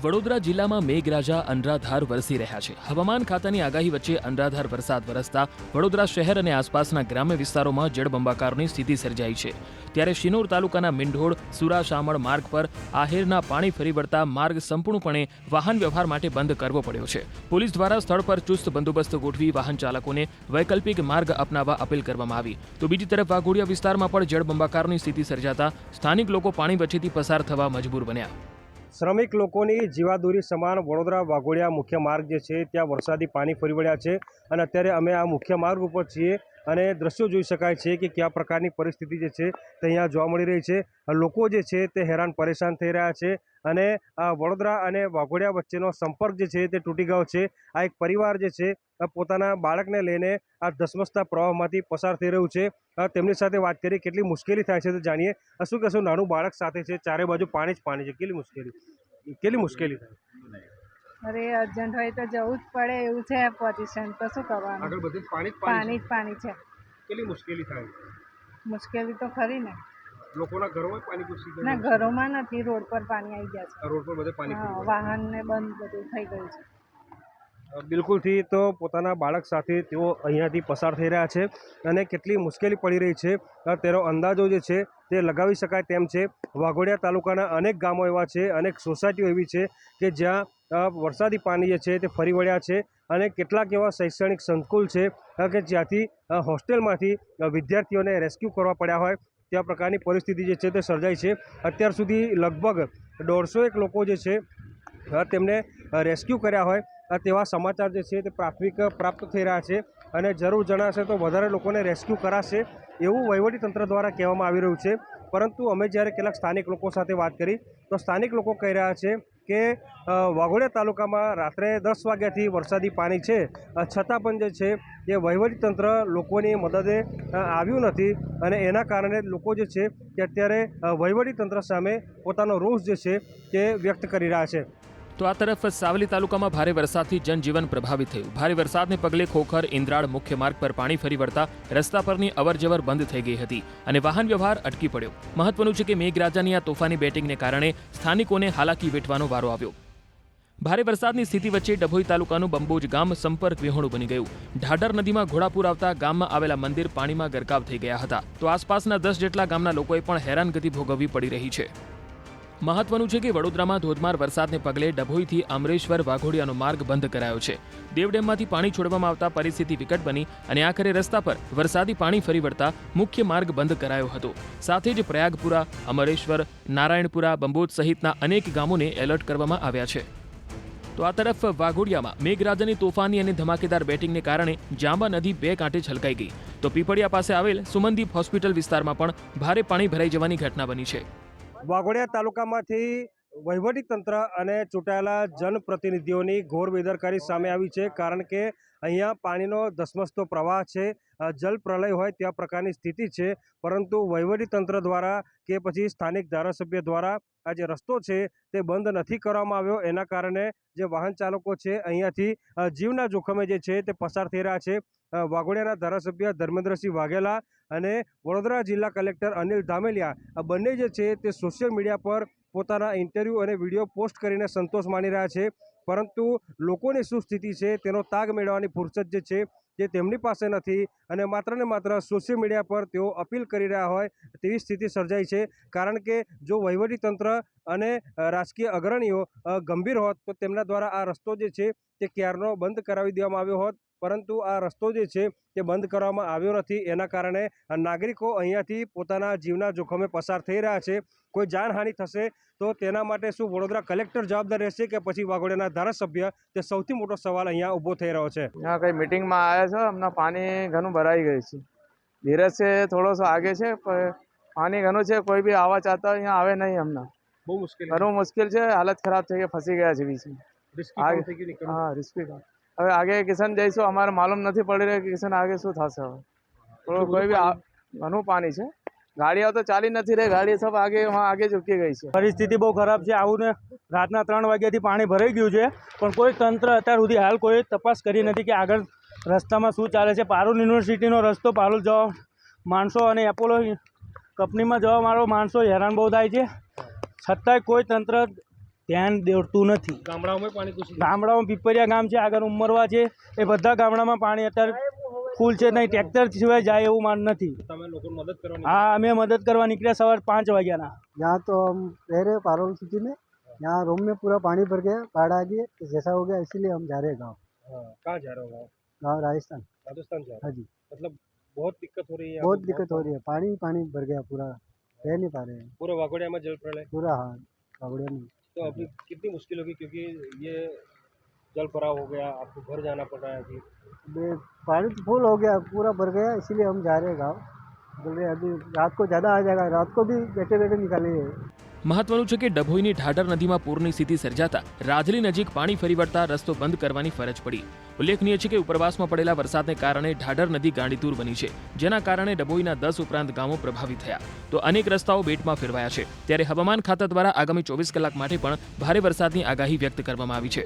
વડોદરા જિલ્લામાં મેઘરાજા અનરાધાર વરસી રહ્યા છે। હવામાન ખાતાની આગાહી વચ્ચે અનરાધાર વરસાદ વરસતા વડોદરા શહેર અને આસપાસના ગ્રામ્ય વિસ્તારોમાં જળબંબાકારની સ્થિતિ સર્જાઈ છે। ત્યારે શિનોર તાલુકાના મીંઢોળ સુરાશામળ માર્ગ પર આહેરના પાણી ફરી વળતા માર્ગ સંપૂર્ણપણે વાહન વ્યવહાર માટે બંધ કરવો પડ્યો છે। પોલીસ દ્વારા સ્થળ પર ચુસ્ત બંદોબસ્ત ગોઠવી વાહન ચાલકોને વૈકલ્પિક માર્ગ અપનાવવા અપીલ કરવામાં આવી। તો બીજી તરફ વાઘોડિયા વિસ્તારમાં પણ જળબંબાકારની સ્થિતિ સર્જાતા સ્થાનિક લોકો પાણી વચ્ચેથી પસાર થવા મજબૂર બન્યા। શ્રમિક લોકોની જીવાદોરી સમાન વડોદરા વાઘોડિયા મુખ્ય માર્ગ જે છે ત્યાં વરસાદી પાણી ફરી વળ્યા છે અને અત્યારે અમે આ મુખ્ય માર્ગ ઉપર છીએ અને દ્રશ્યો જોઈ શકાય છે કે કયા પ્રકારની પરિસ્થિતિ જે છે તે અહીંયા જોવા મળી રહી છે। લોકો જે છે તે હેરાન પરેશાન થઈ રહ્યા છે અને વડોદરા અને વાઘોડિયા વચ્ચેનો સંપર્ક જે છે તે તૂટી ગયો છે। આ એક પરિવાર જે છે પોતાના બાળકને લઈને આ ધસમસતા પ્રવાહમાંથી પસાર થઈ રહ્યું છે। તેમની સાથે વાત કરીએ કેટલી મુશ્કેલી થાય છે તો જાણીએ। શું કહેશો, નાનું બાળક સાથે છે, ચારે બાજુ પાણી જ પાણી છે, કેટલી મુશ્કેલી થાય? અરે અર્જન્ટ હોય તો જવું જ પડે એવું છે પોઝિશન, તો શું કરવાનું? આગળ બધું પાણી જ પાણી છે। કેટલી મુશ્કેલી થાય? મુશ્કેલી તો ખરી ને। લોકોના ઘરોમાં પાણી ઘૂસી ગયું? ના, ઘરોમાં નથી, રોડ પર પાણી આવી ગયા છે। રોડ પર બધે પાણી હા, વાહન ને બંધ બધું થઈ ગયું છે। બિલકુલથી તો પોતાના બાળક સાથે તેઓ અહીંયાથી પસાર થઈ રહ્યા છે અને કેટલી મુશ્કેલી પડી રહી છે તેનો અંદાજો જે છે તે લગાવી શકાય તેમ છે। વાઘોડિયા તાલુકાના અનેક ગામો એવા છે, અનેક સોસાયટીઓ એવી છે કે જ્યાં વરસાદી પાણી જે છે તે ફરી વળ્યા છે અને કેટલાક એવા શૈક્ષણિક સંકુલ છે કે જ્યાંથી હોસ્ટેલમાંથી વિદ્યાર્થીઓને રેસ્ક્યુ કરવા પડ્યા હોય ત્યાં પ્રકારની પરિસ્થિતિ જે છે તે સર્જાઈ છે। અત્યાર સુધી લગભગ 150 લોકો જે છે તેમને રેસ્ક્યુ કર્યા હોય તેવા સમાચાર જે છે તે પ્રાથમિક પ્રાપ્ત થઈ રહ્યા છે અને જરૂર જણાશે તો વધારે લોકોને રેસ્ક્યુ કરાશે એવું વહીવટીતંત્ર દ્વારા કહેવામાં આવી રહ્યું છે। પરંતુ અમે જ્યારે કેટલાક સ્થાનિક લોકો સાથે વાત કરી તો સ્થાનિક લોકો કહી રહ્યા છે કે વાઘોડિયા તાલુકામાં રાત્રે 10 વાગ્યાથી વરસાદી પાણી છે છતાં પણ જે છે એ વહીવટીતંત્ર લોકોની મદદે આવ્યું નથી અને એના કારણે લોકો જે છે તે અત્યારે વહીવટીતંત્ર સામે પોતાનો રોષ જે છે તે વ્યક્ત કરી રહ્યા છે। તો આ તરફ સાવલી તાલુકામાં ભારે વરસાદથી જનજીવન પ્રભાવિત થયું। ભારે વરસાદને પગલે ખોખર ઇન્દ્રાળ મુખ્ય માર્ગ પર પાણી ફરી વળતા રસ્તા પરની અવરજવર બંધ થઈ ગઈ હતી અને વાહન વ્યવહાર અટકી પડ્યો। મહત્વનું છે કે મેઘરાજાની આ તોફાની બેટિંગને કારણે સ્થાનિકોને હાલાકી વેઠવાનો વારો આવ્યો। ભારે વરસાદની સ્થિતિ વચ્ચે ડભોઈ તાલુકાનું બંબોજ ગામ સંપર્ક વિહોણું બની ગયું। ઢાઢર નદીમાં ઘોડાપુર આવતા ગામમાં આવેલા મંદિર પાણીમાં ગરકાવ થઈ ગયા હતા। તો આસપાસના 10 જેટલા ગામના લોકોએ પણ હેરાનગતિ ભોગવવી પડી રહી છે। મહત્વનું છે કે વડોદરામાં ધોધમાર વરસાદને પગલે ડભોઈથી અમરેશ્વર વાઘોડિયાનો માર્ગ બંધ કરાયો છે। દેવડેમમાંથી પાણી છોડવામાં આવતા પરિસ્થિતિ વિકટ બની અને આખરે રસ્તા પર વરસાદી પાણી ફરી વળતા મુખ્ય માર્ગ બંધ કરાયો હતો। સાથે જ પ્રયાગપુરા, અમરેશ્વર, નારાયણપુરા, બંબોજ સહિતના અનેક ગામોને એલર્ટ કરવામાં આવ્યા છે। તો આ તરફ વાઘોડિયામાં મેઘરાજાની તોફાની અને ધમાકેદાર બેટિંગને કારણે જાંબા નદી 2 કાંઠે છલકાઈ ગઈ। તો પીપળિયા પાસે આવેલ સુમનદીપ હોસ્પિટલ વિસ્તારમાં પણ ભારે પાણી ભરાઈ જવાની ઘટના બની છે। વાઘોડિયા તાલુકામાંથી વહીવટીતંત્ર અને ચૂંટાયેલા જનપ્રતિનિધિઓની ઘોર બેદરકારી સામે આવી છે કારણ કે અહીંયા પાણીનો ધસમસતો પ્રવાહ છે, જલ પ્રલય હોય ત્યાં પ્રકારની સ્થિતિ છે। પરંતુ વહીવટીતંત્ર દ્વારા કે પછી સ્થાનિક ધારાસભ્ય દ્વારા આ જે રસ્તો છે તે બંધ નથી કરવામાં આવ્યો। એના કારણે જે વાહન ચાલકો છે અહીંયાથી જીવના જોખમે જે છે તે પસાર થઈ રહ્યા છે। વાઘોડિયાના ધારાસભ્ય ધર્મેન્દ્રસિંહ વાઘેલા અને વડોદરા જિલ્લા કલેક્ટર અનિલ ધામેલિયા આ બંને જે છે તે સોશિયલ મીડિયા પર પોતાના ઇન્ટરવ્યૂ અને વિડીયો પોસ્ટ કરીને સંતોષ માની રહ્યા છે। પરંતુ લોકોની શું સ્થિતિ છે તેનો તાગ મેળવવાની ફુરસત જે છે તે તેમની પાસે નથી અને માત્ર ને માત્ર સોશિયલ મીડિયા પર તેઓ અપીલ કરી રહ્યા હોય તેવી સ્થિતિ સર્જાઈ છે। કારણ કે જો વહીવટીતંત્ર અને રાજકીય અગ્રણીઓ ગંભીર હોત તો તેમના દ્વારા આ રસ્તો જે છે તે ક્યારનો બંધ કરાવી દેવામાં આવ્યો હોત, પરંતુ આ રસ્તો જે છે તે બંધ કરવામાં આવ્યો નથી। એના કારણે નાગરિકો અહીંયાથી પોતાના જીવના જોખમે પસાર થઈ રહ્યા છે। કોઈ જાનહાનિ થશે તો તેના માટે શું વડોદરા કલેક્ટર જવાબદાર રહેશે કે પછી વાઘોડિયાના ધારાસભ્ય, તે સૌથી મોટો સવાલ અહીંયા ઊભો થઈ રહ્યો છે। यहाँ कहीं मीटिंग में आया છે, હમણાં પાણી ઘણું ભરાઈ ગયું છે। ધીરજ से थोड़ो સો आगे છે, પાણી ઘણું છે, કોઈ બી આવા ચાહતા હોય यहाँ આવે નહીં। હમણાં બહુ મુશ્કેલ ઘણું મુશ્કેલ છે, હાલત ખરાબ થઈ ગઈ, ફસી ગયા છે બીચમાં। હા, રિસ્કી કામ। હવે આગે કિશન જઈશું, અમારે માલુમ નથી પડી રહ્યો કે કિશન આગે શું થશે। હવે થોડું કોઈ બી ઘણું પાણી છે, ગાડીઓ તો ચાલી નથી રહી, ગાડી सब આગે વहाँ આગે ઝૂકી ગઈ છે। પરિસ્થિતિ બહુ ખરાબ છે। આવું ને રાતના 3 વાગ્યાથી પાણી ભરાઈ ગયું છે પણ કોઈ તંત્ર અત્યાર સુધી હાલ કોઈ તપાસ કરી નથી કે આગળ રસ્તામાં શું ચાલે છે। પારુલ યુનિવર્સિટીનો રસ્તો, પારુલ જવા માણસો અને એપોલો કંપનીમાં જવા મારો માણસો હેરાન બહુ થાય છે, છતાંય કોઈ તંત્ર ધ્યાન દેતું નથી. ગામડાઓમાં પાણી ઘૂસી ગામડામાં પીપરિયા ગામ છે, આગળ ઉમરવા છે, એ બધા ગામડામાં પાણી અત્યારે ફૂલ છે. નહીં ટ્રેક્ટર સિવાય જાય એવું માન નથી. તમે લોકોને મદદ કરવાની? હા, અમે મદદ કરવા નીકળ્યા સવાર 5 વાગ્યાના. यहाँ तो हम रह रहे पारोल सिटी में, यहाँ रूम में पूरा पानी भर गया, बाढ़ आ गई, तो जैसा हो गया इसीलिए हम जा रहे हैं गाँव. कहाँ जा रहे हो? गाँव राजस्थान. राजस्थान जा रहे हाँ जी, मतलब बहुत दिक्कत हो रही है? बहुत दिक्कत हो रही है, पानी पानी भर गया पूरा, रह नहीं पा रहे हैं पूरे वाघोडिया में जल प्रलय पूरा. हाँ, बावड़िया में. तो अभी कितनी मुश्किल होगी क्योंकि ये जल भराव हो गया, आपको घर जाना पड़ रहा है अभी? पानी तो फुल हो गया, पूरा भर गया, इसीलिए हम जा रहे हैं गाँव. बोल रहे अभी रात को ज़्यादा आ जाएगा, रात को भी बैठे बैठे निकालेंगे. મહત્વનું છે કે ડભોઈની ઢાઢર નદીમાં પૂરની સ્થિતિ સર્જાતા રાજલી નજીક પાણી ફરી વળતા રસ્તો બંધ કરવાની ફરજ પડી. ઉલ્લેખનીય છે કે ઉપરવાસમાં પડેલા વરસાદને કારણે ઢાઢર નદી ગાંડીતુર બની છે, જેના કારણે ડભોઈના 10 ઉપરાંત ગામો પ્રભાવિત થયા. તો અનેક રસ્તાઓ બેટમાં ફેરવાયા છે. ત્યારે હવામાન ખાતા દ્વારા આગામી 24 કલાક માટે પણ ભારે વરસાદની આગાહી વ્યક્ત કરવામાં આવી છે.